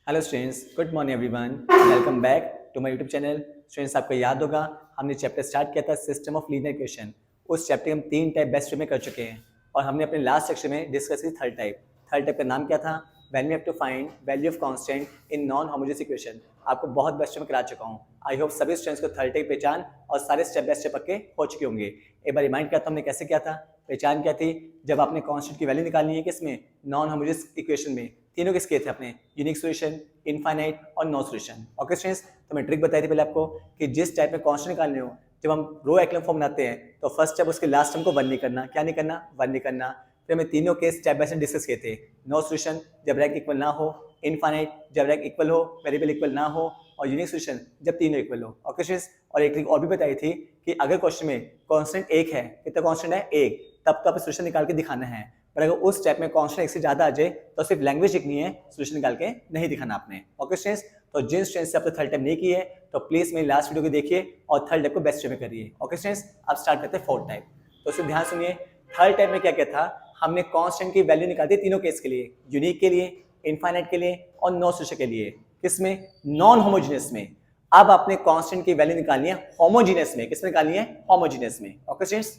Hello students, good morning everyone, welcome back to my YouTube channel. Students, आपको याद होगा हमने चैप्टर स्टार्ट किया था सिस्टम ऑफ लीनियर इक्वेशन। उस चैप्टर हम 3 टाइप बेस्ट वे में कर चुके हैं और हमने अपने लास्ट सेक्शन में डिस्कस की थर्ड टाइप का नाम क्या था? When we have to find value of constant in non homogeneous equation. आपको बहुत बेस्ट वे में करा चुका हूँ। आई होप सभी स्टूडेंट्स को थर्ड टाइप पहचान और सारे स्टेप बाय स्टेप पक्के हो चुके होंगे। एक बार रिमाइंड किया था हमने कैसे किया था। पहचान क्या थी? जब आपने कांस्टेंट की वैल्यू निकालनी है किसमें? नॉन होमोजेनियस इक्वेशन में। तीनों किसके थे अपने? यूनिक सॉल्यूशन, इनफाइनाइट और नो सॉल्यूशन। ओके स्टूडेंट्स, तो मैं ट्रिक बताई थी पहले आपको कि जिस टाइप में कांस्टेंट निकालने हो, जब हम रो एक्लम फॉर्म बनाते हैं तो फर्स्ट स्टेप उसके लास्ट टर्म को वन नहीं करना। क्या नहीं करना? वन नहीं करना। फिर हमें तीनों के स्टेप बाय स्टेप डिस्कस किए थे। नो सॉल्यूशन जब रैंक इक्वल ना हो, इनफाइनाइट जब रैंक इक्वल हो, वेरिएबल इक्वल ना हो, और यूनिक सॉल्यूशन जब तीनों इक्वल हो। ओके स्टूडेंट्स, और एक ट्रिक और भी बताई थी कि अगर क्वेश्चन में कांस्टेंट एक है, कितना कांस्टेंट है? एक, तब तो आप सॉल्यूशन निकाल के दिखाना है। पर अगर उस स्टेप में कांस्टेंट एक से ज्यादा आ जाए तो सिर्फ लैंग्वेज लिखनी है, सॉल्यूशन निकाल के नहीं दिखाना आपने। ओके स्टूडेंट्स, तो जिन स्टूडेंट्स से आपने थर्ड टाइप नहीं की है तो प्लीज मेरी लास्ट वीडियो को देखिए और थर्ड टाइप को बेस्ट वे में करिए। ओके स्टूडेंट्स, अब स्टार्ट करते हैं फोर्थ टाइप। तो सिर्फ ध्यान सुनिए, थर्ड टाइप में क्या क्या था? हमने कांस्टेंट की वैल्यू निकाली थी तीनों केस के लिए, यूनिक के लिए, इनफाइनाइट के लिए और नो सॉल्यूशन के लिए। किसमें? नॉन होमोजेनियस में। अब आपने कांस्टेंट की वैल्यू निकालनी है होमोजेनियस में। किसमें निकालनी है? होमोजेनियस में। ओके स्टूडेंट्स,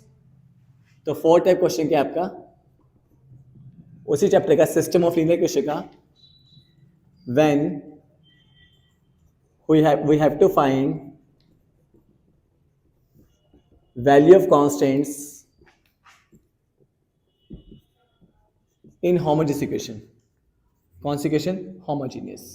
तो फोर्थ टाइप क्वेश्चन क्या आपका? उसी चैप्टर का सिस्टम ऑफ लीनियर इक्वेशन का when we have to find value of constants in homogeneous equation. कौन सी equation? homogeneous.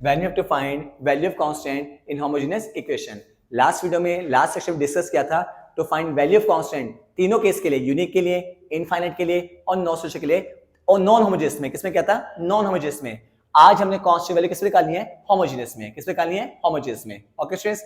when you have to find value of constant in homogeneous equation. Last video में last section में discuss किया था to find value of constant तीनों case के लिए, unique के लिए, इनफाइनाइट के लिए और नो सॉल्यूशन के लिए, और नॉन होमोजेनियस में। किसमें क्या था? नॉन होमोजेनियस में। आज हमने कांस्टेंट वैल्यू किसमें निकालनी है? होमोजेनियस में। किसमें निकालनी है? होमोजेनियस में। ओके स्टूडेंट्स,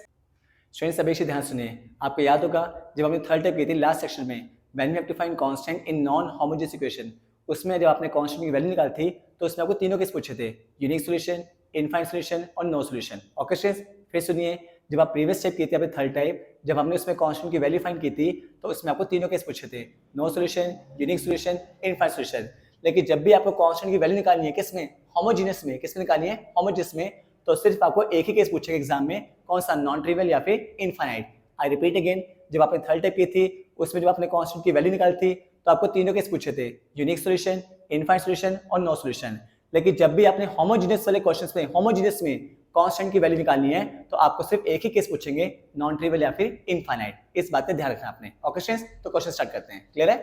स्टूडेंट्स सभी ध्यान सुनिए। आपको याद होगा जब हमने थर्ड टाइप की थी लास्ट सेक्शन में, when we have to find constant in non homogeneous equation, उसमें जब आपने कांस्टेंट की वैल्यू निकाली थी तो उसमें आपको तीनों केस पूछे थे, यूनिक सॉल्यूशन, इनफाइनाइट सॉल्यूशन और नो सॉल्यूशन। ओके स्टूडेंट्स, फिर सुनिए, जब आप प्रीवियस टाइप की थी अपने थर्ड टाइप, जब हमने उसमें कांस्टेंट की वैल्यू फाइंड की थी तो उसमें आपको तीनों केस पूछे थे, no solution, unique solution, infinite solution. लेकिन जब भी आपको कांस्टेंट की वैल्यू निकालनी है किसमें? होमोजेनियस में। किसमें निकालनी है? होमोजेनियस में। तो सिर्फ आपको एक ही केस पूछेगा एग्जाम में, कौन सा? नॉन ट्रिवियल या फिर इनफाइनाइट। आई रिपीट अगेन, जब आपने थर्ड टाइप की थी उसमें जब आपने कांस्टेंट की वैल्यू निकाली थी तो आपको तीनों केस पूछे थे, यूनिक सॉल्यूशन, इनफाइनाइट सॉल्यूशन और नो सॉल्यूशन। लेकिन जब भी आपने होमोजेनियस वाले क्वेश्चंस में, होमोजेनियस में कांस्टेंट की वैल्यू निकालनी है तो आपको सिर्फ एक ही केस पूछेंगे, नॉन ट्रिवियल या फिर इनफाइनाइट। इस बात पे ध्यान रखना आपने। ओके स्टूडेंट्स, तो क्वेश्चन स्टार्ट करते हैं। क्लियर है?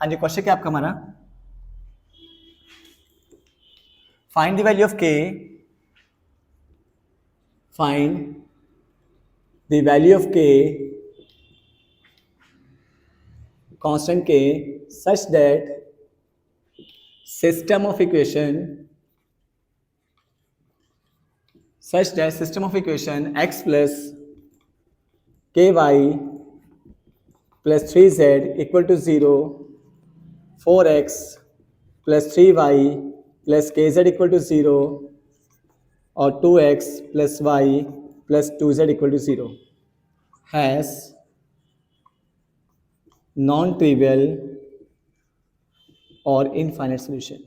हाँ जी, क्वेश्चन क्या आपका हमारा? फाइंड द वैल्यू ऑफ के, फाइंड द वैल्यू ऑफ के, कांस्टेंट के, such that system of equation x plus ky plus 3z equal to 0, 4x plus 3y plus kz equal to 0 और 2x plus y plus 2z equal to 0 has non-trivial और infinite solution.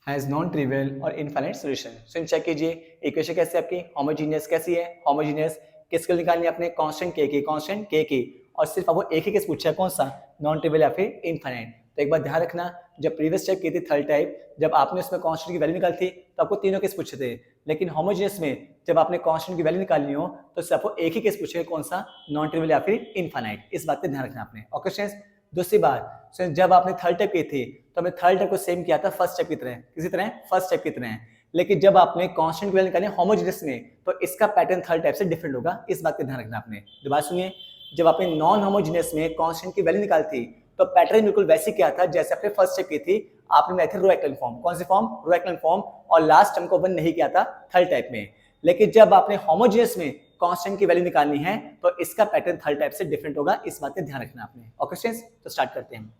Has non trivial और infinite solution. So check कीजिए, equation कैसी है आपकी? Homogeneous. कैसी है? Homogeneous. किसके लिए निकालनी है आपने? कांस्टेंट के की, कांस्टेंट के की, और सिर्फ आपको एक ही केस पूछा है, कौन सा? नॉन ट्रिवियल या फिर इनफाइनाइट। तो एक बात ध्यान रखना, जब प्रीवियस टाइप की थी थर्ड टाइप, जब आपने उसमें कांस्टेंट की वैल्यू निकाली थी तो आपको तीनों केस पूछे थे। लेकिन होमोजेनियस में जब आपने कांस्टेंट की वैल्यू निकालनी हो तो सिर्फ आपको एक ही केस पूछेगा, कौन सा? नॉन ट्रिवियल या फिर इनफाइनाइट। इस बात पे ध्यान रखना आपने। ओके स्टूडेंट्स, दूसरी बात, जब आपने थर्ड टाइप की थी तो हमने थर्ड टाइप को सेम किया था फर्स्ट टाइप की तरह। किसी तरह? फर्स्ट टाइप की तरह। लेकिन जब आपने कांस्टेंट की वैल्यू निकाली होमोजेनियस में तो इसका पैटर्न थर्ड टाइप से डिफरेंट होगा। इस बात का ध्यान रखना आपने। दोबारा सुनिए, जब आपने नॉन होमोजेनियस में कांस्टेंट की वैल्यू निकाली थी तो पैटर्न बिल्कुल वैसे किया था जैसे आपने फर्स्ट टाइप की थी। आपने बनाई थी रो एक्लन फॉर्म। कौन सी फॉर्म? रो एक्लन फॉर्म। और लास्ट टर्म को वन नहीं किया था थर्ड टाइप में। लेकिन जब आपने होमोजेनियस में कांस्टेंट की वैल्यू निकालनी है तो इसका पैटर्न थर्ड टाइप से डिफरेंट होगा। इस बात का ध्यान रखना आपने। ओके स्टूडेंट्स, तो स्टार्ट करते हैं।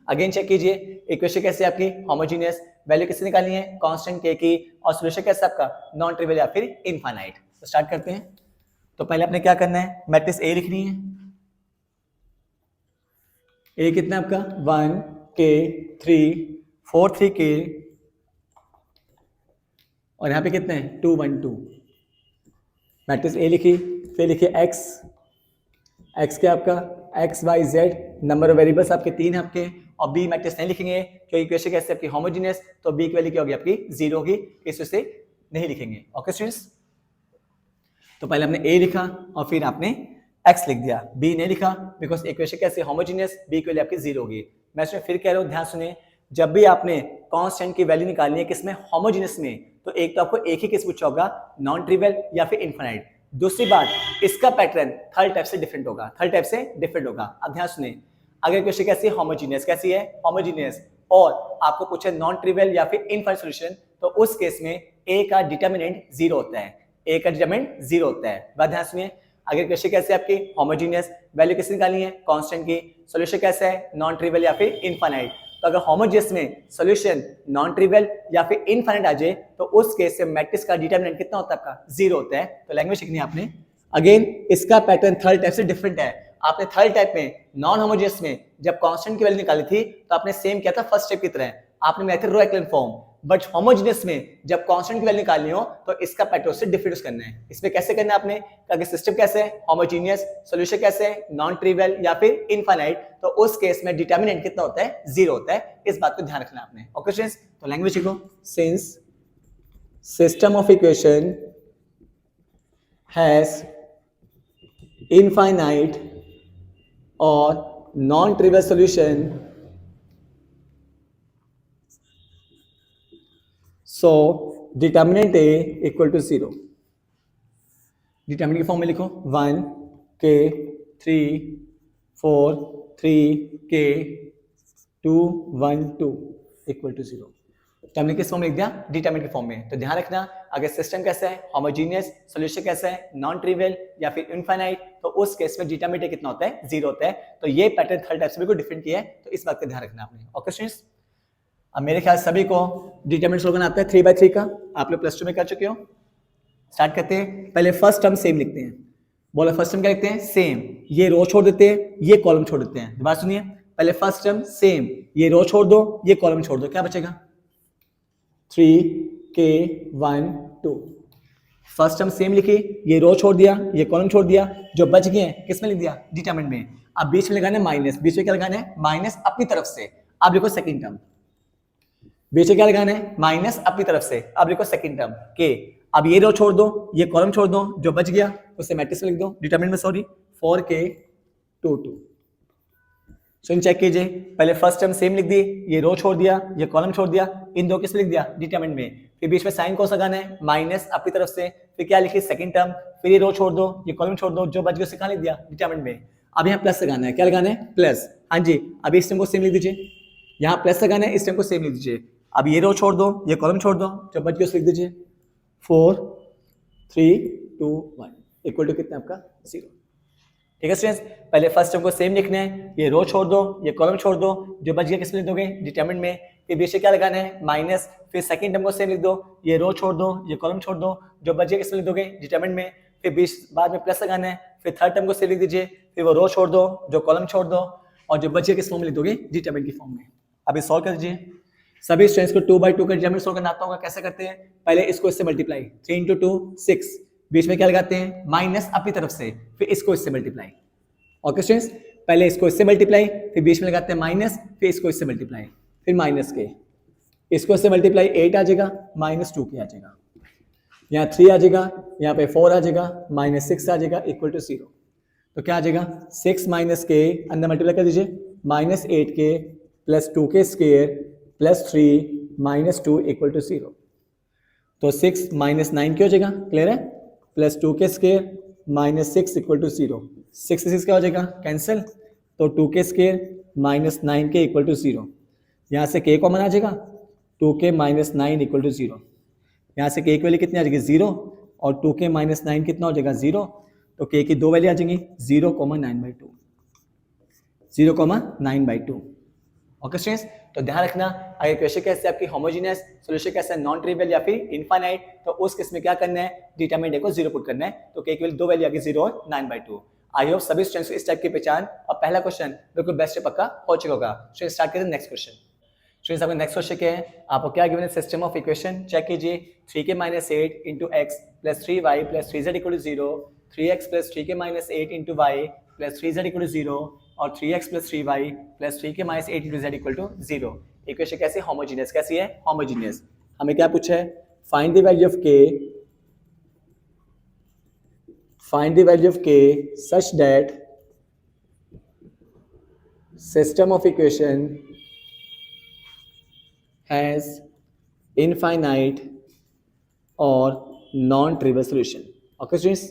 अगेन चेक कीजिए, इक्वेशन कैसे आपकी? होमोजेनियस। वैल्यू किससे निकालनी है? कांस्टेंट के की। और सॉल्यूशन कैसे आपका? नॉन ट्रिवियल या फिर इनफाइनाइट। तो स्टार्ट करते हैं। तो पहले आपने क्या करना है? मैट्रिक्स ए लिखनी है, ए कितना आपका 1 के 3 4 3 के और यहाँ पे कितने हैं 2 1 2। मैट्रिक्स ए लिखी, फिर लिखिए एक्स क्या आपका X Y Z, number of variables आपके 3 हैं आपके, और बी मैट्रिक्स नहीं लिखेंगे क्योंकि इक्वेशन कैसे आपकी होमोजेनियस, तो बी की वैल्यू क्या होगी आपकी 0 होगी, इस वजह से नहीं लिखेंगे। ओके स्टूडेंट्स, तो पहले आपने ए लिखा और फिर आपने एक्स लिख दिया, बी नहीं लिखा बिकॉज इक्वेशन कैसे होमोजेनियस, बी की वैल्यू आपकी 0 होगी। मैं इसमें फिर कह रहा हूँ, ध्यान सुने, जब भी आपने कांस्टेंट की वैल्यू निकालनी है किसमें होमोजेनियस में, तो एक तो आपको एक ही केस पूछा होगा नॉन ट्रिवियल या फिर इनफाइनाइट। दूसरी बात, इसका पैटर्न थर्ड टाइप से डिफरेंट होगा, अब ध्यान सुने, अगर क्वेश्चन कैसी है होमोजेनियस, कैसी है होमोजेनियस, और आपको पूछे नॉन ट्रिवियल या फिर इनफाइनाइट सॉल्यूशन, तो उस केस में ए का डिटरमिनेंट 0 होता है, ए का डिटरमिनेंट 0 होता है। बात ध्यान सुनिए, अगर क्वेश्चन कैसे आपकी होमोजेनियस, वैल्यू किसकी निकालनी है कांस्टेंट की, सॉल्यूशन कैसा है नॉन ट्रिवियल या फिर इनफाइनाइट, तो अगर होमोजेनियस में सॉल्यूशन नॉन ट्रिवियल या फिर इनफाइनाइट आ जाए तो उस केस से मैट्रिक्स का डिटरमिनेंट कितना होता है आपका 0 होता है। तो लैंग्वेज सीखनी है आपने। अगेन इसका पैटर्न थर्ड टाइप से डिफरेंट है। आपने थर्ड टाइप में नॉन होमोजेनियस में जब कांस्टेंट की वैल्यू निकाली थी तो आपने सेम किया था फर्स्ट स्टेप की तरह, आपने बनाया था रो एक्लन फॉर्म, बट होमोजेनियस में जब कांस्टेंट की वैल्यू निकालनी हो तो इसका पैटर्न से डिफरेंस करना है। इसमें कैसे करना है आपने, अगर सिस्टम कैसे है होमोजेनियस, सॉल्यूशन कैसे है नॉन ट्रिवियल या फिर इनफाइनाइट, तो उस केस में डिटरमिनेंट कितना होता है 0 होता है, इस बात को ध्यान रखना आपने। ओके स्टूडेंट्स, तो लैंग्वेज सीखो, since system of equation has infinite और non trivial solution, so determinant A equal to 0। Determinant की फॉर्म में लिखो 1 के 3 4 3 के 2 1 2 इक्वल टू 0। डिटर्मिनेंट किस फॉर्म में लिख दिया, डिटर्मिनेंट की फॉर्म में। तो ध्यान रखना, अगर सिस्टम कैसा है होमोजेनियस, सॉल्यूशन कैसा है नॉन ट्रिवियल या फिर इनफाइनाइट, तो उस केस में डिटर्मिनेंट कितना होता है 0 होता है। तो ये पैटर्न थर्ड टाइप से बिल्कुल डिफरेंट किया है, तो इस बात का ध्यान रखना आपने। ओके स्टूडेंट्स, अब मेरे ख्याल सभी को डिटरमिनेंट सॉल्व करना आता है 3/3 का, आप लोग प्लस 2 में कर चुके हो। स्टार्ट करते हैं, पहले फर्स्ट टर्म सेम लिखते हैं। बोलो फर्स्ट टर्म क्या लिखते हैं, सेम, ये रो छोड़ देते हैं, ये कॉलम छोड़ देते हैं। बात सुनिए, पहले फर्स्ट टर्म सेम, ये रो छोड़ दो, ये कॉलम छोड़ दो, क्या बचेगा 3k1 2। फर्स्ट टर्म सेम लिखी, ये रो छोड़ दिया, ये कॉलम छोड़ दिया, जो बच गए हैं किसमें लिख दिया डिटरमिनेंट में। अब बीच में लगाना है माइनस, बीच में क्या लगाना है माइनस अपनी तरफ से। अब लिखो सेकंड टर्म, बीच में क्या लगाना है माइनस अपनी तरफ से। अब लिखो सेकंड टर्म के, अब ये रो छोड़ दो, ये कॉलम छोड़ दो, जो बच गया उसे मैट्रिक्स में लिख दो, डिटरमिनेंट में सॉरी 4k2 2। सुन चेक कीजिए, पहले फर्स्ट टर्म सेम लिख दी, ये रो छोड़ दिया, ये कॉलम छोड़ दिया, इन दो किस लिख दिया डिटरमिनेंट में। फिर बीच में साइन कौन सा लगाना है माइनस अपनी तरफ से, फिर क्या लिखी सेकंड टर्म, फिर ये रो छोड़ दो, ये कॉलम छोड़ दो, जो बच गया उसे कहां लिख दिया डिटरमिनेंट में। अब यहाँ प्लस लगाना है, क्या लगाना है प्लस, हाँ जी। अब इस टर्म को सेम लिख दीजिए, यहाँ प्लस लगाना है, इस टर्म को सेम लिख दीजिए। अब ये रो छोड़ दो, ये कॉलम छोड़ दो, जो बच गया उसे लिख दीजिए 4 3 2 1 इक्वल टू कितना आपका 0। ठीक है स्टूडेंट्स, पहले फर्स्ट टर्म को सेम लिखना है, ये रो छोड़ दो, ये कॉलम छोड़ दो, जो बच गया किस में लिख दोगे डिटरमिनेंट में। फिर बीच में क्या लगाना है माइनस, फिर सेकंड टर्म को सेम लिख दो, ये रो छोड़ दो, ये कॉलम छोड़ दो, जो बच गया किस में लिख दोगे डिटरमिनेंट में। फिर बीच बाद में प्लस लगाना है, फिर थर्ड टर्म को सेम लिख दीजिए, फिर वो रो छोड़ दो, जो कॉलम छोड़ दो, और जो बच गया किस फॉर्म में लिख दोगे डिटरमिनेंट की फॉर्म में। अभी सॉल्व कर दीजिए। सभी स्टूडेंट्स को 2/2 का डिटरमिनेंट सॉल्व करना आता होगा, कैसे करते हैं, पहले इसको इससे मल्टीप्लाई 3 × 2 6, बीच में क्या लगाते हैं माइनस अपनी तरफ से, फिर इसको इससे मल्टीप्लाई। ओके स्टूडेंट्स, पहले इसको इससे मल्टीप्लाई, फिर बीच में लगाते हैं माइनस, फिर इसको इससे मल्टीप्लाई, फिर माइनस के, इसको इससे मल्टीप्लाई 8 आ जाएगा, -2k आ जाएगा, यहाँ 3 आ जाएगा, यहाँ पे 4 आ जाएगा, -6 आ जाएगा इक्वल टू 0। तो क्या आ जाएगा 6 - k, अंदर मल्टीप्लाई कर दीजिए, -8k + 2k square + 3 - 2 equal to 0। तो 6 - 9k हो जाएगा, क्लियर है, + 2k स्क्वायर -6 इक्वल टू 0। 6 से 6 क्या हो जाएगा कैंसिल, तो 2k square -9k equal to 0। यहाँ से k कॉमन आ जाएगा, 2k - 9 इक्वल टू 0। यहाँ से k की वैल्यू कितनी आ जाएगी 0, और 2k - 9 कितना हो जाएगा 0, तो k की दो वैल्यू आ जाएंगी 0,9/2, 0,9/2। ओके स्टूडेंट्स, तो ध्यान रखना, अगर क्वेश्चन कैसे आपकी होमोजेनियस, सॉल्यूशन कैसा है नॉन ट्रिवियल या फिर इनफाइनाइट, तो उस केस में क्या करना है डिटरमिनेंट को 0 पुट करना है। तो k की वैल्यू दो वैल्यू आ गई 0 और 9/2। आई होप सभी स्टूडेंट्स को इस टाइप की पहचान और पहला क्वेश्चन बिल्कुल बेस्ट पक्का हो चुका होगा। स्टूडेंट स्टार्ट करें नेक्स्ट क्वेश्चन। स्टूडेंट्स आपका नेक्स्ट क्वेश्चन क्या है, आपको क्या गिवन है सिस्टम ऑफ इक्वेशन, चेक कीजिए 3k-8 into X plus 3y plus 3z equal to 0, 3x plus 3k-8 into Y plus 3z equal to 0 और 3x plus 3y plus 3k-8 into z equal to 0। Equation कैसी है, homogeneous. कैसी है, homogeneous. हमें क्या पूछा है, find the value of k, find the value of k such that system of equation has infinite or non-trivial solution। Okay students,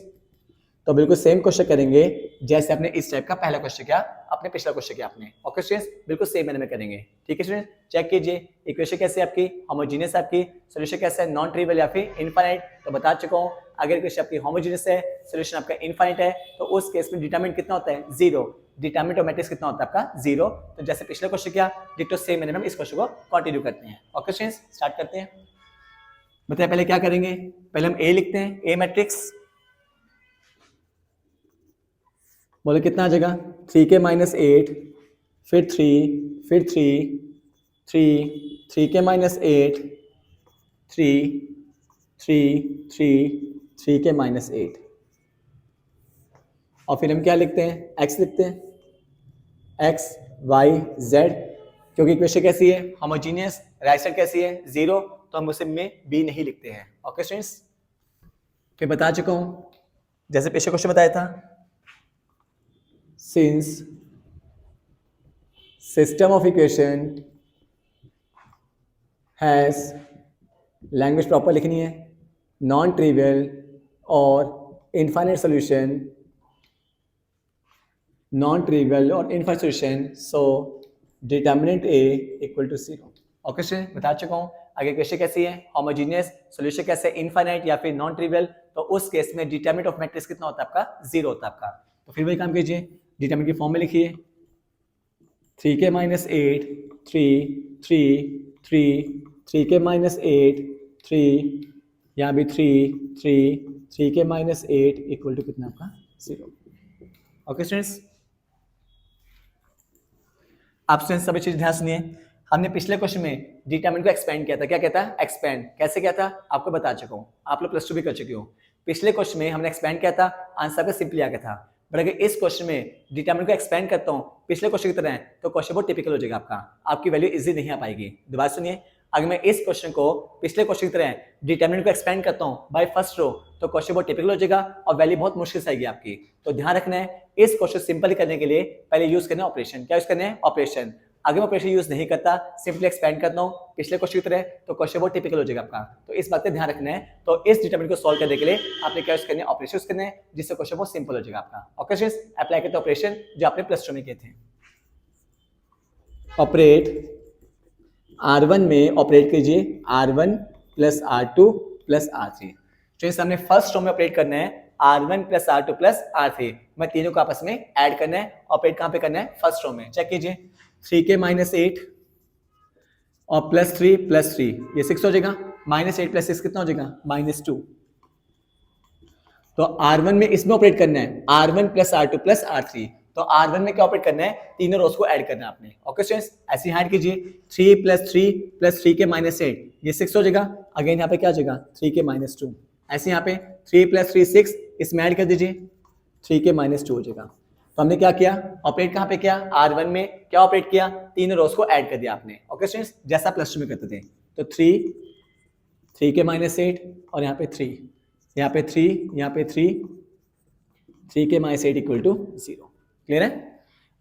तो बिल्कुल सेम क्वेश्चन करेंगे जैसे आपने इस टाइप का पहला क्वेश्चन किया, अपने पिछला क्वेश्चन किया आपने। ओके स्टूडेंट्स, बिल्कुल सेम मैंने में करेंगे। ठीक है स्टूडेंट्स, चेक कीजिए इक्वेशन कैसे आपकी होमोजीनियस, आपकी सोल्यूशन कैसा है, नॉन ट्रिवियल या फिर इनफाइनाइट। तो बता चुका हूं, अगर इक्वेशन आपकी होमोजीनियस है, सोल्यूशन आपका इनफाइनाइट है, तो उस केस में डिटरमिनेंट कितना होता है, 0। डिटरमिनेंट ऑफ मैट्रिक्स कितना होता है आपका, 0। तो जैसे पिछले क्वेश्चन किया, डिटो सेम मैंने हम इस क्वेश्चन को कंटिन्यू करते हैं। ओके स्टूडेंट्स, स्टार्ट करते हैं। बताइए पहले क्या करेंगे, पहले हम ए लिखते हैं, ए मैट्रिक्स। बोले कितना आ जाएगा, 3k-8 फिर 3 फिर 3 3 3k-8 3 3 3 3k-8 और फिर हम क्या लिखते हैं, x लिखते हैं, x y z, क्योंकि इक्वेशन कैसी है, होमोजीनियस, राइट साइड कैसी है, 0, तो हम उसे में b नहीं लिखते हैं। ओके स्टूडेंट्स, फिर बता चुका हूं जैसे पिछले क्वेश्चन बताया था, since system of equation has, language proper लिखनी है, नॉन ट्रिवियल और इनफाइनाइट सॉल्यूशन, नॉन ट्रिवियल और infinite solution, so determinant A equal to 0। Okay student, बता चुका हूँ। आगे क्वेश्चन कैसी है, होमोजीनियस, सॉल्यूशन कैसे, इनफाइनाइट या फिर नॉन ट्रिवियल, तो उस केस में डिटर्मिनेंट ऑफ मैट्रिक्स कितना होता है आपका, 0 होता है आपका। तो फिर वही काम कीजिए, डिटरमिनेंट की फॉर्म में लिखिए 3k-8 3 3 3 3k-8 3, यहाँ भी 3 3 3k-8 इक्वल टू कितना आपका, 0। ओके स्टूडेंट्स, आप स्टूडेंट्स सभी चीज ध्यान सुनिए। हमने पिछले क्वेश्चन में डिटरमिनेंट को एक्सपेंड किया था, क्या कहता है, एक्सपेंड। कैसे किया था आपको बता चुका हूँ, आप लोग प्लस 2 भी कर चुके हो। पिछले क्वेश्चन में हमने एक्सपेंड किया था, आंसर का सिंपली आ गया था। बट अगर इस क्वेश्चन में डिटरमिनेंट को एक्सपेंड करता हूं पिछले क्वेश्चन की तरह है, तो क्वेश्चन बहुत टिपिकल हो जाएगा आपका, आपकी वैल्यू इजी नहीं आ पाएगी। दोबारा सुनिए, अगर मैं इस क्वेश्चन को पिछले क्वेश्चन की तरह डिटरमिनेंट को एक्सपेंड करता हूं बाय फर्स्ट रो, तो क्वेश्चन बहुत टिपिकल हो जाएगा और वैल्यू बहुत मुश्किल से आएगी आपकी। तो ध्यान रखना है, इस क्वेश्चन सिंपल करने के लिए पहले यूज करना है ऑपरेशन। क्या यूज करना है, ऑपरेशन। अगर मैं ऑपरेशन यूज नहीं करता, सिंपली एक्सपेंड करता हूं पिछले क्वेश्चन की तरह, तो क्वेश्चन बहुत टिपिकल हो जाएगा आपका। तो इस बात का ध्यान रखना है। तो इस डिटरमिनेंट को सॉल्व करने के लिए आपने क्या यूज करना है, ऑपरेशन यूज करना है, जिससे क्वेश्चन बहुत सिंपल हो जाएगा आपका। ओके स्टूडेंट्स, अप्लाई करते हैं ऑपरेशन जो आपने प्लस 2 में किए थे। ऑपरेट, R1 में ऑपरेट कीजिए R1 plus R2 plus R3। तो हमने फर्स्ट रो में ऑपरेट करना है R1 plus R2 plus R3, मैं तीनों को आपस में ऐड करना है। ऑपरेट कहां पे करना है, फर्स्ट रो में। चेक कीजिए 3k-8 और प्लस 3 ये 6 हो जाएगा, -8 प्लस 6 कितना हो जाएगा, -2। तो R1 में इसमें ऑपरेट करना है R1 plus R2 plus R3। तो R1 में क्या ऑपरेट करना है, तीनों रोज को ऐड करना है आपने। ओके स्टूडेंट्स, ऐसे ऐड कीजिए 3 प्लस 3k-8 ये 6 हो जाएगा। अगेन यहाँ पे क्या हो जाएगा, 3k-2। ऐसे यहाँ पे 3 प्लस 3 6, इसमें ऐड कर दीजिए 3k-2 हो जाएगा। तो हमने क्या किया, ऑपरेट कहां पे किया, R1 में क्या ऑपरेट किया, तीनों रोज को ऐड कर दिया आपने। ओके स्टूडेंट्स, जैसा प्लस 2 में करते थे। तो 3k-8 और यहाँ पे 3, यहाँ पे 3, यहाँ पे 3k-8 इक्वल टू 0। क्लियर है।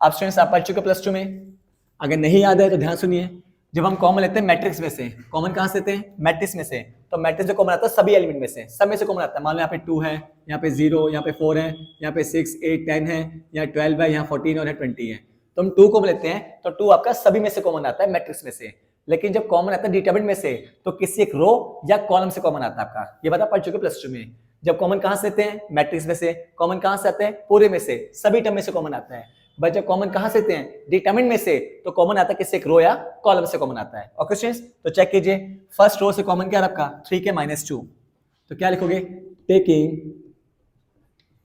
अब स्टूडेंट्स आप पढ़ चुके प्लस 2 में, अगर नहीं याद है तो ध्यान सुनिए। जब हम कॉमन लेते हैं मैट्रिक्स में से, कॉमन कहां से लेते हैं, मैट्रिक्स में से, तो मैट्रिक्स जो कॉमन आता है सभी एलिमेंट में से, सब में से कॉमन आता है। मान लो यहाँ पे 2 है, यहाँ पे 0, यहाँ पे 4 है, यहाँ पे 6 8 10 है, यहाँ 12 है, यहाँ 14 और 20 है। तो हम 2 कॉमन लेते हैं, तो 2 आपका सभी में से कॉमन आता है, मैट्रिक्स में से। लेकिन जब कॉमन आता है डिटरमिनेंट में से, तो किसी एक रो या कॉलम से कॉमन आता है आपका। ये बता पढ़ चुके प्लस 2 में। जब कॉमन कहां से लेते हैं, मैट्रिक्स में से। कॉमन कहां से आते हैं, पूरे में से, सभी टर्म में से कॉमन आता है। बट जब कॉमन कहां से लेते हैं, डिटरमिनेंट में से, तो कॉमन आता है किसी एक रो या कॉलम से कॉमन आता है। ओके स्टूडेंट्स, तो चेक कीजिए फर्स्ट रो से कॉमन क्या आपका 3k-2। तो क्या लिखोगे, टेकिंग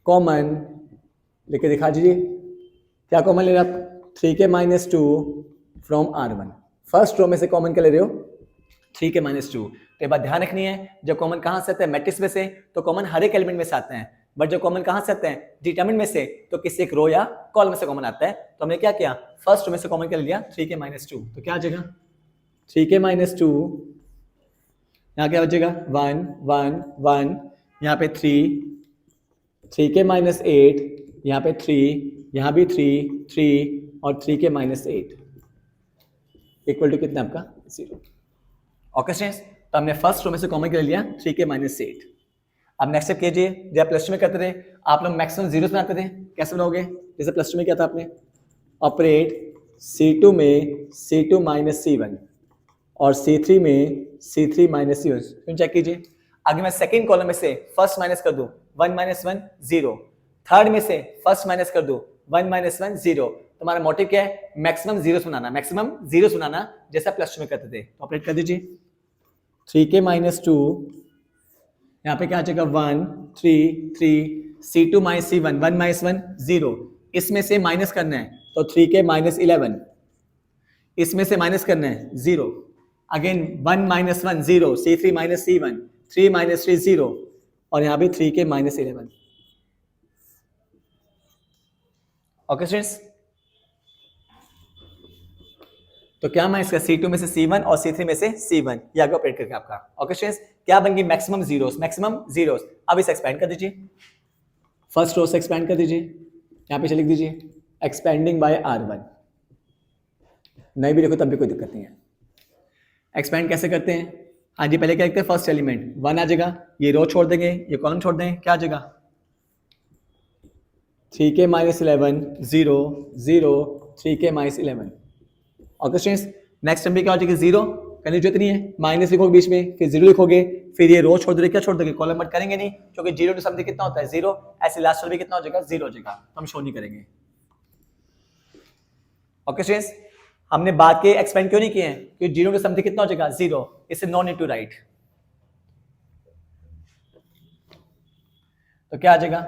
कॉमन लिख के दिखा दीजिए। क्या कॉमन ले रहे हो आप? 3k minus 2 from R1। First row में से कॉमन क्या ले रहे हो? 3k minus 2। तो ये बात ध्यान रखनी है, जब कॉमन कहाँ से आते हैं? मैट्रिक्स में से, तो कॉमन हर एक एलिमेंट में से आते हैं। बट जब कॉमन कहाँ से आते हैं? डिटरमिनेंट में से, तो किसी एक रो या कॉलम में से कॉमन आता है। तो हमने क्या किया? फर्स्ट रो में से कॉमन क्या ले लिया? 3k minus 2। तो क्या आ जाएगा? 3k माइनस 2, यहाँ क्या हो जाएगा? 1 1 1, यहाँ पे 3k माइनस 8, यहाँ पे 3, यहाँ भी 3 और 3k माइनस 8 इक्वल टू कितना आपका? 0। ओके स्टूडेंट्स, तो हमने फर्स्ट रो में से कॉमन क्या ले लिया? 3k minus 8। अब नेक्स्ट स्टेप कीजिए, जब प्लस टू में करते थे आप लोग मैक्सिमम जीरोस बनाते थे, कैसे बनाओगे? जैसे प्लस टू में क्या था आपने? ऑपरेट C2 में C2 माइनस C1 और C3 में C3 माइनस C1। क्यों चेक कीजिए। आगे मैं सेकेंड कॉलम में से फर्स्ट माइनस कर दूं, 1 माइनस 1 0। थर्ड में से फर्स्ट माइनस कर दूं, 1 माइनस 1 0। तुम्हारा मोटिव क्या है? मैक्सिमम जीरोस बनाना, मैक्सिमम जीरोस बनाना, जैसा प्लस टू में करते थे। तो ऑपरेट कर दीजिए। 3k माइनस 2, यहाँ पे क्या आ जाएगा? 1 3 C2 माइनस C1, 1 माइनस 1 0। इसमें से माइनस करना है, तो 3k माइनस 11। इसमें से माइनस करना है 0। Again 1 minus 1 0, C3 minus C1, 3 minus 3 0, और यहाँ भी 3k माइनस 11। ओके स्टूडेंट्स, तो क्या माइनस का? C2 में से C1 और C3 में से C1, ये आगे ऑपरेट करके आपका। ओके स्टूडेंट्स, क्या बन गई? Maximum zeros, maximum zeros. अब इसे एक्सपेंड कर दीजिए, फर्स्ट रो से एक्सपेंड कर दीजिए। यहाँ पे लिख दीजिए एक्सपेंडिंग बाय R1। नहीं भी लिखो तब भी कोई दिक्कत नहीं है। एक्सपेंड कैसे करते हैं? हाँ जी, पहले क्या लिखते हैं? फर्स्ट एलिमेंट 1 आ जाएगा, ये रो छोड़ देंगे, ये कॉलम छोड़ देंगे, क्या आ जाएगा? 3k minus 11 0 0 3k minus 11। Okay students, next term भी क्या हो जाएगी? 0। करने की जरूरत नहीं है, माइनस लिखोगे बीच में, फिर 0 लिखोगे, फिर ये रो छोड़ दोगे। क्या छोड़ दोगे? कॉलम बट करेंगे नहीं, क्योंकि 0 टू समथिंग कितना होता है? 0। ऐसे लास्ट भी कितना हो जाएगा? 0 हो जाएगा, तो हम शो नहीं करेंगे। ओके स्टूडेंट्स, हमने बाद के एक्सपेंड क्यों नहीं किए हैं? क्योंकि 0 टू समथिंग कितना हो जाएगा? 0। इससे नो नीड टू राइट। तो क्या आ जाएगा?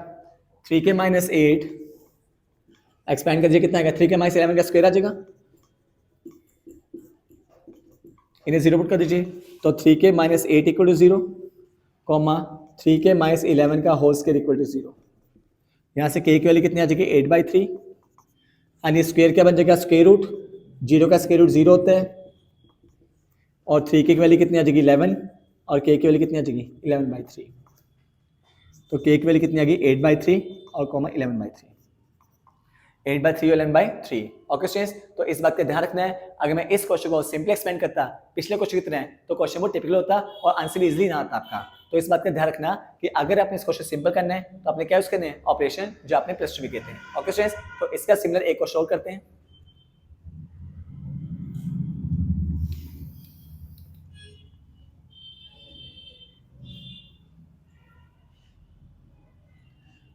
3k माइनस 8 एक्सपेंड कर दीजिए, कितना आएगा? 3k माइनस 11 का स्क्वायर आ जाएगा। इन्हें 0 पुट कर दीजिए, तो 3k minus 8 equal to 0, comma 3k minus 11 का होल स्क्वायर इक्वल टू 0। यहाँ से k की वैल्यू कितनी आ जाएगी? 8/3। यानी स्क्वायर क्या बन जाएगा? Square root. 0 का स्क्वायर रूट 0 होता है, और 3k की वैल्यू कितनी आ जाएगी? 11, और k की वैल्यू कितनी आ जाएगी? 11/3। तो k की वैल्यू कितनी आ गई? 8/3 और कॉमा 11/3। 8/3 और 11/3। ओके स्टूडेंट्स, तो इस बात का ध्यान रखना है। अगर मैं इस क्वेश्चन को सिंपल एक्सपेंड करता पिछले क्वेश्चन की तरह, तो क्वेश्चन बहुत टिपिकल होता और आंसर भी इजीली ना आता आपका। तो इस बात का ध्यान रखना कि अगर आपने इस क्वेश्चन सिंपल करना है, तो आपने क्या यूज करना है? ऑपरेशन, जो आपने प्लस टू भी कहते हैं। ओके स्टूडेंट्स, तो इसका सिमिलर एक क्वेश्चन और करते हैं।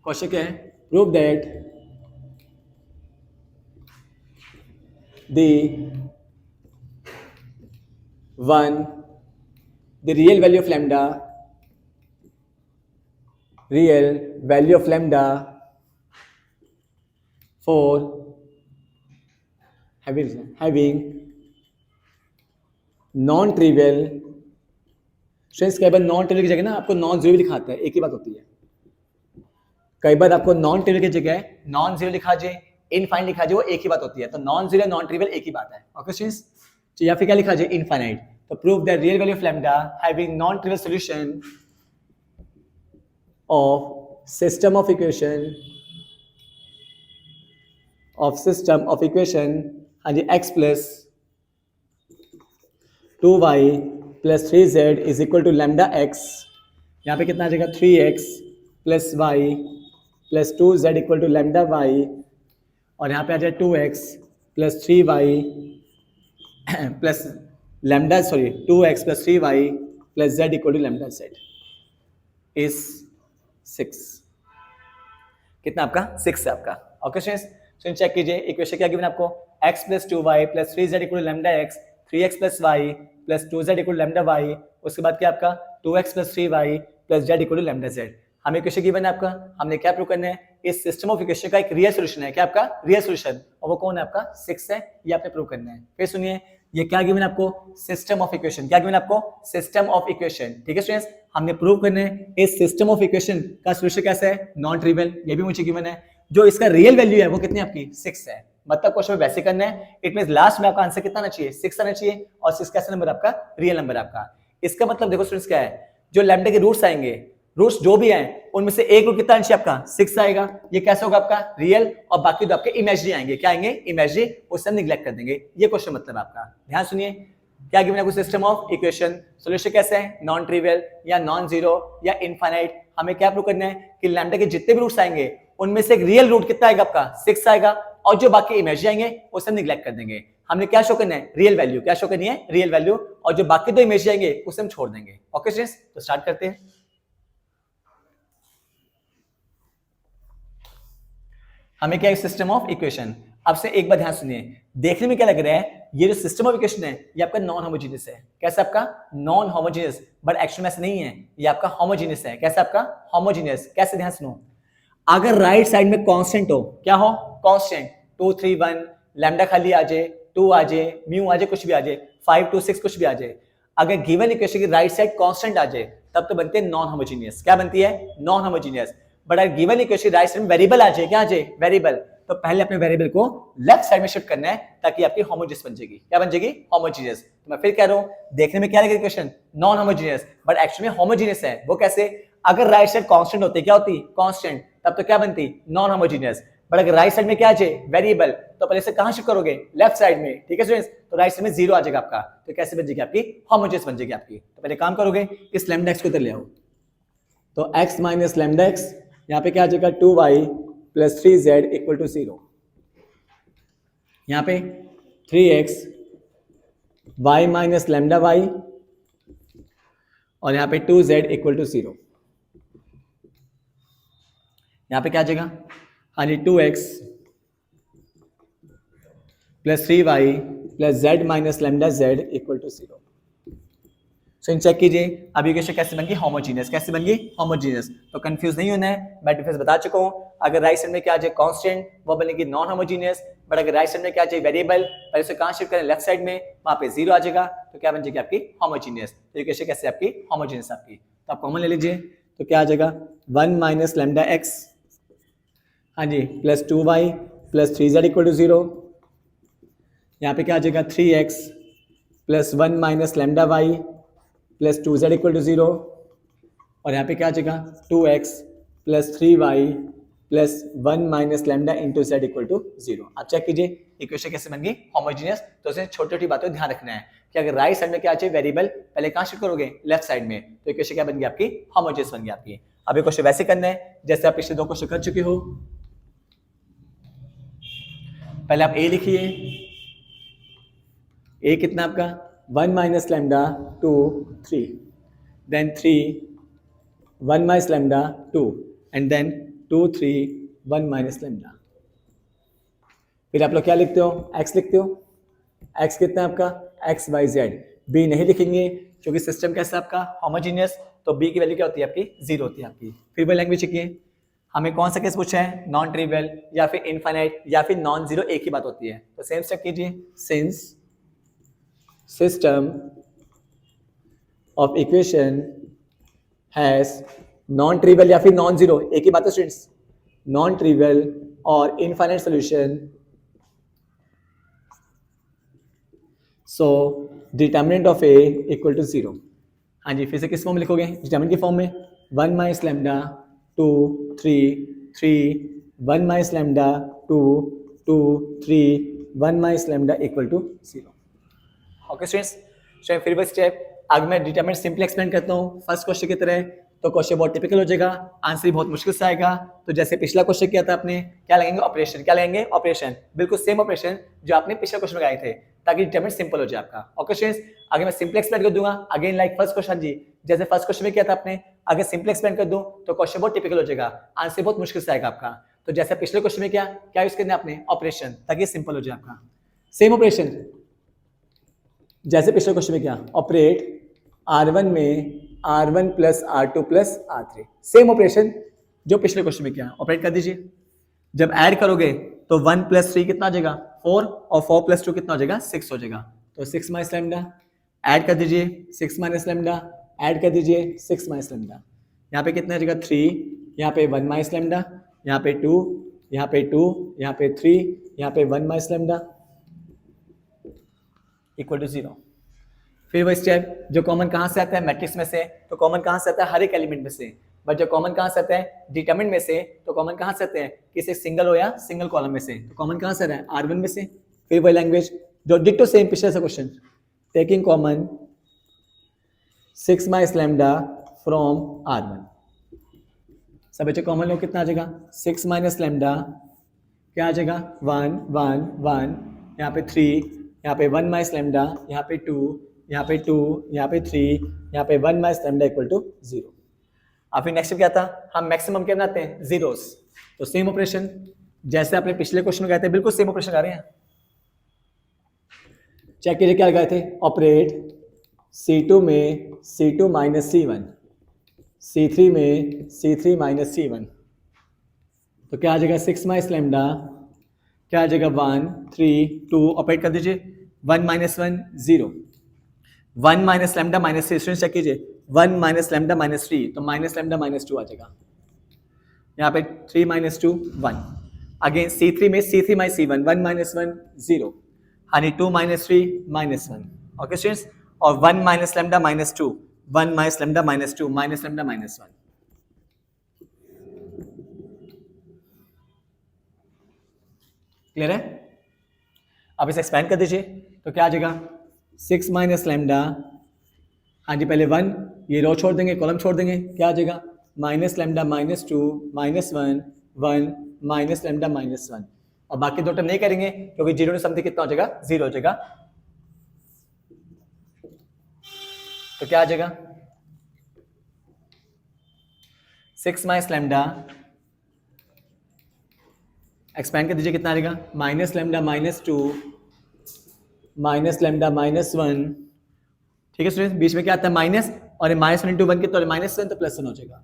क्वेश्चन क्या है? Prove that the real value of lambda for having non trivial. Students, कई बार नॉन ट्रिवियल की जगह ना आपको नॉन जीरो लिखाता है, एक ही बात होती है। कई बार आपको नॉन ट्रिवियल की जगह नॉन जीरो लिखा जाए, इनफाइनाइट लिखा जाए, वो एक ही बात होती है। तो नॉन जीरो नॉन ट्रिवियल एक ही बात है। ओके स्टूडेंट्स, तो या फिर क्या लिखा जाए? इनफाइनाइट। तो prove that real value of lambda having non trivial solution of system of equation हाँ जी, x plus 2y plus 3z is equal to lambda x। यहाँ पे कितना आ जाएगा? 3x plus y plus 2z equal to lambda y, और यहाँ पे आ जाए 2x plus 3y plus lambda 2x plus 3y plus z equal to lambda z is 6। कितना आपका? 6 है आपका। ओके स्टूडेंट्स, चेक कीजिए इक्वेशन क्या गिवन आपको? x plus 2y plus 3z equal to lambda x, 3x plus y plus 2z equal to lambda y, उसके बाद क्या आपका? 2x plus 3y plus z equal to lambda z। हमें question given है आपका, हमने क्या प्रूव करना है, इस सिस्टम ऑफ इक्वेशन का एक रियल सॉल्यूशन है, क्या आपका रियल सॉल्यूशन, और वो कौन है आपका 6 है, ये आपने प्रूव करना है। फिर सुनिए, ये क्या गिवन है आपको, सिस्टम ऑफ इक्वेशन, क्या गिवन है आपको, सिस्टम ऑफ इक्वेशन। ठीक है स्टूडेंट्स, हमने प्रूव करना है इस सिस्टम ऑफ इक्वेशन का सॉल्यूशन कैसा है, नॉन ट्रिवियल, ये भी मुझे गिवन है। जो इसका रियल वैल्यू है वो कितनी आपकी 6 है, मतलब क्वेश्चन में वैसे करना है, इट मींस लास्ट में आपका आंसर कितना आना चाहिए 6 आना चाहिए, और 6 कैसा नंबर आपका रियल नंबर आपका। इसका मतलब देखो स्टूडेंट्स क्या है, जो लैम्डा के रूट्स आएंगे, रूट्स जो भी आए उनमें से एक रूट कितना आना चाहिए आपका 6 आएगा, ये कैसे होगा आपका रियल, और बाकी तो आपके इमेजिनरी आएंगे, क्या आएंगे इमेजिनरी, उससे हम निगलेक्ट कर देंगे, ये क्वेश्चन मतलब आपका। ध्यान सुनिए, क्या गिवन है आपको, सिस्टम ऑफ इक्वेशन, सॉल्यूशन कैसे है, नॉन ट्रिवियल या नॉन जीरो या इनफाइनाइट। हमें क्या प्रूव करना है कि लैम्डा के जितने भी रूट्स आएंगे उनमें से एक रियल रूट कितना आएगा आपका 6 आएगा, और जो बाकी इमेजिनरी आएंगे उसे हम निगलेक्ट कर देंगे। हमने क्या शो करना है, रियल वैल्यू, क्या शो करनी है रियल वैल्यू, और जो बाकी दो इमेजिनरी आएंगे उसे हम छोड़ देंगे। ओके स्टूडेंट्स, तो स्टार्ट करते हैं। हमें क्या है, सिस्टम ऑफ इक्वेशन। अब से एक बार ध्यान सुनिए, देखने में क्या लग रहा है, ये जो सिस्टम ऑफ इक्वेशन है ये आपका नॉन होमोजेनियस है। कैसा आपका नॉन होमोजेनियस, बट एक्चुअल में ऐसा नहीं है, ये आपका होमोजेनियस है। कैसा आपका होमोजेनियस, कैसे, ध्यान सुनो, अगर राइट साइड में कांस्टेंट हो, क्या हो कांस्टेंट, 2 3 1, लैम्डा खाली आ जाए, 2 आ जाए, म्यू आ जाए, कुछ भी आ जाए, 5 2 6 कुछ भी आ जाए, अगर गिवन इक्वेशन की राइट साइड कांस्टेंट आ जाए तब तो बनते हैं नॉन होमोजेनियस। क्या बनती है, नॉन होमोजेनियस। बट अगर गिवन इक्वेशन राइट साइड में वेरिएबल आ जाए, क्या आ जाए वेरिएबल, तो पहले अपने वेरिएबल को लेफ्ट साइड में शिफ्ट करना है ताकि आपकी होमोजेनियस बन जाएगी। क्या बन जाएगी, होमोजेनियस। तो मैं फिर कह रहा हूं, देखने में क्या लगेगा equation non homogeneous, but actually में होमोजेनियस है। वो कैसे, अगर राइट साइड कांस्टेंट होती, क्या होती कांस्टेंट, तब तो क्या बनती नॉन होमोजेनियस। बट अगर राइट साइड में क्या आ जाए वेरिएबल, तो पहले से कहां शिफ्ट करोगे लेफ्ट साइड में। ठीक है स्टूडेंट्स, तो राइट साइड में 0 आ जाएगा आपका, तो कैसे बन जाएगी आपकी होमोजेनियस बन जाएगी आपकी। तो पहले काम करोगे, इस लैम्डा एक्स को इधर ले आओ, तो x माइनस लैम्डा एक्स, यहाँ पे क्या आ जाएगा 2y plus 3z equal to 0, यहाँ पे 3x y minus lambda y, और यहाँ पे 2z इक्वल टू 0, यहाँ पे क्या आ जाएगा, हाँ जी 2x plus 3y plus z minus lambda z equal to 0। So इन चेक कीजिए, अभी क्वेश्चन कैसे बन गई होमोजेनियस, कैसे बन गई होमोजेनियस। तो कंफ्यूज नहीं होना है, मैं डिफरेंस बता चुका हूं। अगर राइट साइड में क्या आ जाए कांस्टेंट, वो बनेगी नॉन होमोजेनियस, बट अगर राइट साइड में क्या आ जाए वेरिएबल, पहले से कहां शिफ्ट करें लेफ्ट साइड में, वहां पे 0 आ जाएगा, तो क्या बन जाएगी आपकी होमोजेनियस। तो ये क्वेश्चन कैसे आपकी होमोजेनियस आपकी, तो आप कॉमन ले लीजिए, तो क्या आ जाएगा 1 माइनस लैम्डा एक्स, हाँ जी, plus 2y plus 3z equal to 0, यहाँ पे क्या आ जाएगा 3x plus 1 minus lambda Y plus 2z equal to 0, और यहाँ पे क्या आ जाएगा 2x plus 3y plus 1 minus lambda into z equal to 0। आप चेक कीजिए इक्वेशन कैसे बन गई होमोजेनियस। तो उसे छोटी छोटी बातों ध्यान रखना है कि अगर राइट साइड में क्या चाहिए वेरिएबल, पहले कहाँ शिफ्ट करोगे लेफ्ट साइड में, तो इक्वेशन क्या बन गई आपकी होमोजेनियस बन गई आपकी। अब ये क्वेश्चन वैसे करना है जैसे आप पिछले 2 क्वेश्चन कर चुके हो। पहले आप a लिखिए, a कितना आपका 1 minus lambda 2 3, then 3 1 minus lambda 2, and then 2 3 1 minus lambda. फिर आप लोग क्या लिखते हो, x लिखते हो, x कितना है आपका x y z। b नहीं लिखेंगे क्योंकि सिस्टम कैसा है आपका होमोजेनियस, तो b की वैल्यू क्या होती है आपकी 0 होती है आपकी। फिर वो लैंग्वेज लिखिए, हमें कौन सा केस पूछा है, नॉन ट्रिवियल या फिर इनफाइनाइट या फिर नॉन जीरो, एक ही बात होती है। तो सेम स्टेप कीजिए, since system of equation has non trivial या फिर नॉन जीरो, एक ही बात है स्टूडेंट्स, नॉन ट्रिवियल और infinite solution, so determinant of A equal to 0। हाँ जी, फिर से किस फॉर्म में लिखोगे, डिटर्मिनेंट की फॉर्म में, 1 minus lambda 2 3 3 1 minus lambda 2 2 3 1 minus lambda equal to 0। Okay students, फिर वो स्टेप आगे मैं डिटरमिनेंट सिंपली एक्सप्लेन करता हूँ फर्स्ट क्वेश्चन की तरह। तो क्वेश्चन बहुत टिपिकल हो जाएगा, आंसर भी बहुत मुश्किल से आएगा। तो जैसे पिछला क्वेश्चन किया था आपने, क्या लगेंगे ऑपरेशन, क्या लगेंगे ऑपरेशन, बिल्कुल सेम ऑपरेशन जो आपने पिछले क्वेश्चन में लगाए थे, ताकि डिटरमिनेंट सिंपल हो जाए आपका। ओके स्टूडेंट्स, आगे मैं सिंपली एक्सप्लेन कर दूंगा अगेन लाइक फर्स्ट क्वेश्चन जी, जैसे फर्स्ट क्वेश्चन में किया था आपने, अगर सिंपली एक्सप्लेन कर दूं तो क्वेश्चन बहुत टिपिकल हो जाएगा, आंसर बहुत मुश्किल से आएगा आपका। तो जैसे पिछले क्वेश्चन में क्या यूज करना है आपने, ऑपरेशन, ताकि सिंपल हो जाए आपका। सेम ऑपरेशन जैसे पिछले क्वेश्चन में क्या, ऑपरेट R1 में R1 plus R2 plus R3। Same operation जो पिछले क्वेश्चन में किया, ऑपरेट कर दीजिए। जब ऐड करोगे तो 1 प्लस 3 कितना हो जाएगा 4, और 4 प्लस 2 कितना हो जाएगा 6 हो जाएगा। तो 6 माइनस लैम्डा ऐड कर दीजिए, 6 माइनस लैम्डा ऐड कर दीजिए, 6 माइनस लैम्डा। यहाँ पे कितना हो जाएगा 3, यहाँ पे 1 माइनस लैम्डा, यहाँ पे 2, यहाँ पे 2, यहाँ पे 3, यहाँ पे 1 माइनस लैम्डा इक्वल टू 0। फिर वो स्टेप जो कॉमन कहाँ से आता है मैट्रिक्स में से, तो कॉमन कहाँ से आता है हर एक एलिमेंट में से। बट जो कॉमन कहाँ से आता है डिटरमिनेंट में से, तो कॉमन कहाँ से आते हैं किसी सिंगल हो या सिंगल कॉलम में से, तो कॉमन कहाँ से आ रहा है R1 में से। फिर वही लैंग्वेज जो डिक्टो सेम पिछले से question, taking common 6 minus lambda from R1। सब बच्चे कॉमन लो कितना आ जाएगा 6 माइनस लैम्डा क्या आ जाएगा 1 1 1, यहाँ पे 3, यहाँ पे 1 माइनस लैम्डा, यहाँ पे 2, यहाँ पे 2, यहाँ पे 3, यहाँ पे 1 माइनस लैम्डा इक्वल टू 0। अब फिर नेक्स्ट क्या था, हम मैक्सिमम क्या बनाते हैं जीरोस। तो सेम ऑपरेशन जैसे आपने पिछले क्वेश्चन में गए थे, बिल्कुल सेम ऑपरेशन आ रहे हैं। चेक कीजिए क्या लगाए थे, ऑपरेट C2 में C2 माइनस C1, C3 में C3 माइनस C1। तो क्या आ जाएगा 6 माइनस लैम्डा क्या आ जाएगा 1 3 2, ऑपरेट कर दीजिए 1 minus 1 0, 1 minus lambda minus 3, check कीजिए 1 माइनस लैम्डा माइनस 3, तो माइनस लैम्डा माइनस 2 आ जाएगा। यहाँ पे 3 माइनस 2 1, अगेन C3 में C3 माइनस C1, 1 माइनस 1 0, यानी 2 माइनस 3 माइनस 1। ओके स्टूडेंट्स, और 1 minus lambda minus 2, 1 minus lambda minus 2, minus lambda minus 1। Clear है? अब इसे एक्सपेंड कर दीजिए तो क्या आ जाएगा 6 माइनस लैम्डा, हाँ जी पहले 1, ये रो छोड़ देंगे कॉलम छोड़ देंगे, क्या आ जाएगा minus lambda minus 2 minus 1 1 minus lambda minus 1, और बाकी दो टर्म नहीं करेंगे क्योंकि जीरो ने समथिंग कितना हो जाएगा 0 हो जाएगा। तो क्या आ जाएगा 6 माइनस लैम्डा, एक्सपेंड कर दीजिए कितना आ जाएगा minus lambda minus 2 minus lambda minus 1। ठीक है स्टूडेंट, बीच में क्या आता है माइनस, और माइनस 1 इंटू 1 कितना माइनस 1, तो प्लस 1 हो जाएगा।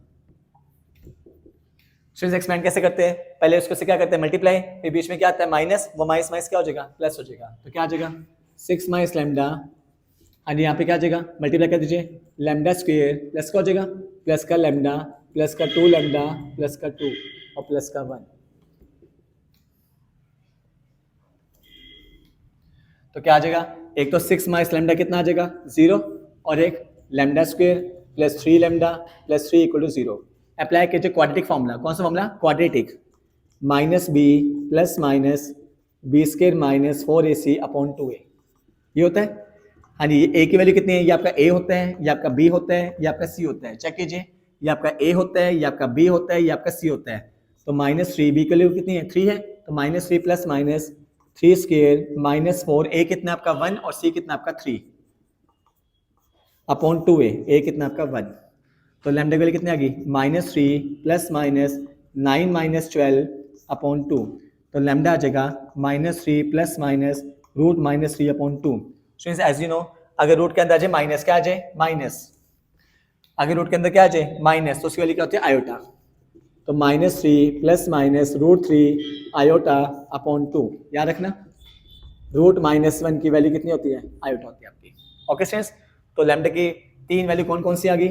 स्टूडेंट्स एक्सपेंड कैसे करते हैं, पहले उसको से क्या करते हैं मल्टीप्लाई, फिर बीच में क्या आता है माइनस, वो माइनस माइनस क्या हो जाएगा प्लस हो जाएगा। तो क्या आ जाएगा 6 माइनस लैम्डा, हाँ जी यहाँ पे क्या आ जाएगा मल्टीप्लाई कर दीजिए लैम्डा स्क्वायर प्लस का हो जाएगा प्लस का लैम्डा प्लस का 2 लैम्डा प्लस का 2 और प्लस का 1। तो क्या आ जाएगा, एक तो 6 माइनस लैम्डा कितना आ जाएगा 0, और एक lambda square plus 3 lambda plus 3 equal to 0। Apply कीजिए क्वाड्रेटिक फॉर्मूला, कौन सा formula quadratic, minus B plus minus B square minus 4ac upon 2a, ये होता है। हाँ जी, ये a की वैल्यू कितनी है, ये आपका a होता है, ये आपका b होता है, ये आपका c होता है। चेक कीजिए, ये आपका a होता है, ये आपका b होता है, ये आपका c होता है। तो माइनस 3, b की वैल्यू कितनी है 3 है, तो minus 3 plus minus 3 square minus 4, a कितना आपका 1 और c कितना आपका 3 अपॉन 2a, a कितना आपका 1। तो लैम्डा की वैल्यू कितनी आ गई minus 3 plus minus 9 minus 12 upon 2, तो लैम्डा आ जाएगा minus 3 plus minus root minus 3 upon 2। Students as you know, अगर रूट के अंदर आ जाए माइनस, क्या आ जाए माइनस, अगर रूट के अंदर क्या आ जाए माइनस, तो उसकी वैल्यू क्या होती है आयोटा। तो minus 3 plus minus root 3 iota upon 2, याद रखना रूट माइनस 1 की वैल्यू कितनी होती है आयोटा होती है आपकी। ओके स्टूडेंट्स, तो लैम्डा की तीन वैल्यू कौन कौन सी आ गई,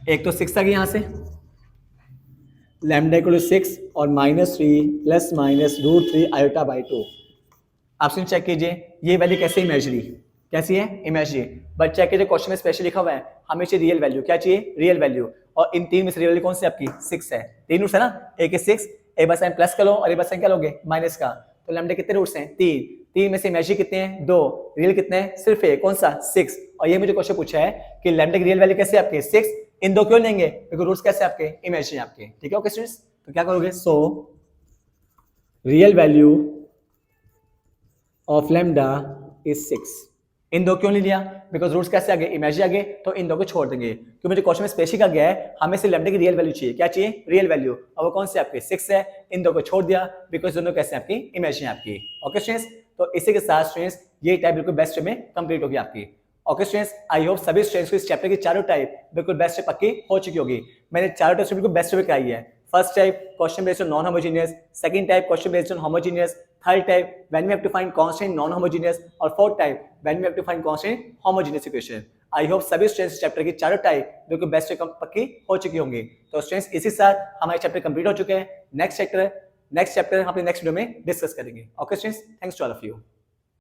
एक तो 6 आ गई यहाँ से लैम्डा इक्वल टू 6 और minus 3 plus minus root 3 iota by 2। आप सुन चेक कीजिए ये वैल्यू कैसे इमेजरी, कैसी है इमेजरी, बट चेक कीजिए क्वेश्चन में स्पेशल लिखा हुआ है हमें चाहिए रियल वैल्यू, क्या चाहिए रियल वैल्यू, और इन तीन में से रियल वैल्यू कौन सी आपकी 6 है, तीन रूट्स है ना, एक है 6, एक बस प्लस का लो और एक बस क्या लोगे माइनस का। तो लैम्डा कितने रूट्स हैं 3, 3 में से इमेजरी कितने हैं 2, रियल कितने हैं सिर्फ एक, कौन सा 6। और ये मुझे क्वेश्चन पूछा है कि लैम्डा की रियल वैल्यू कैसे आपके 6, इन दो क्यों लेंगे क्योंकि रूट्स कैसे आपके इमेजरी आपके। ठीक है ओके स्टूडेंट्स, तो क्या करोगे, so real value of lambda is 6, इन दो क्यों नहीं लिया बिकॉज रूट्स कैसे आ गए इमेजरी आ गए, तो इन दो को छोड़ देंगे क्योंकि मुझे क्वेश्चन में स्पेशल का गया है हमें सिर्फ लैम्डा की रियल वैल्यू चाहिए, क्या चाहिए रियल वैल्यू, और वो कौन से आपके 6 है, इन दो को छोड़ दिया बिकॉज दोनों कैसे आपकी इमेजरी आपकी। ओके स्टूडेंट्स, तो इसी के साथ स्टूडेंट्स ये टाइप बिल्कुल बेस्ट में कंप्लीट होगी आपकी। ओके स्टूडेंट्स, आई होप सभी स्टूडेंट्स को इस चैप्टर की चारों टाइप बिल्कुल बेस्ट से पक्की हो चुकी होगी। मैंने चारों टाइप बिल्कुल बेस्ट में कराई है। First type question based on non homogeneous, second type question based on homogeneous, third type when we have to find constant non homogeneous, और fourth type when we have to find constant homogeneous equation. I hope सभी students chapter की चारों type बिल्कुल best से पक्की हो चुकी होंगी। तो स्टूडेंट्स इसी साथ हमारे चैप्टर कंप्लीट हो चुके हैं। नेक्स्ट चैप्टर हम अपने नेक्स्ट वीडियो में डिस्कस करेंगे। Okay students, thanks to all of you.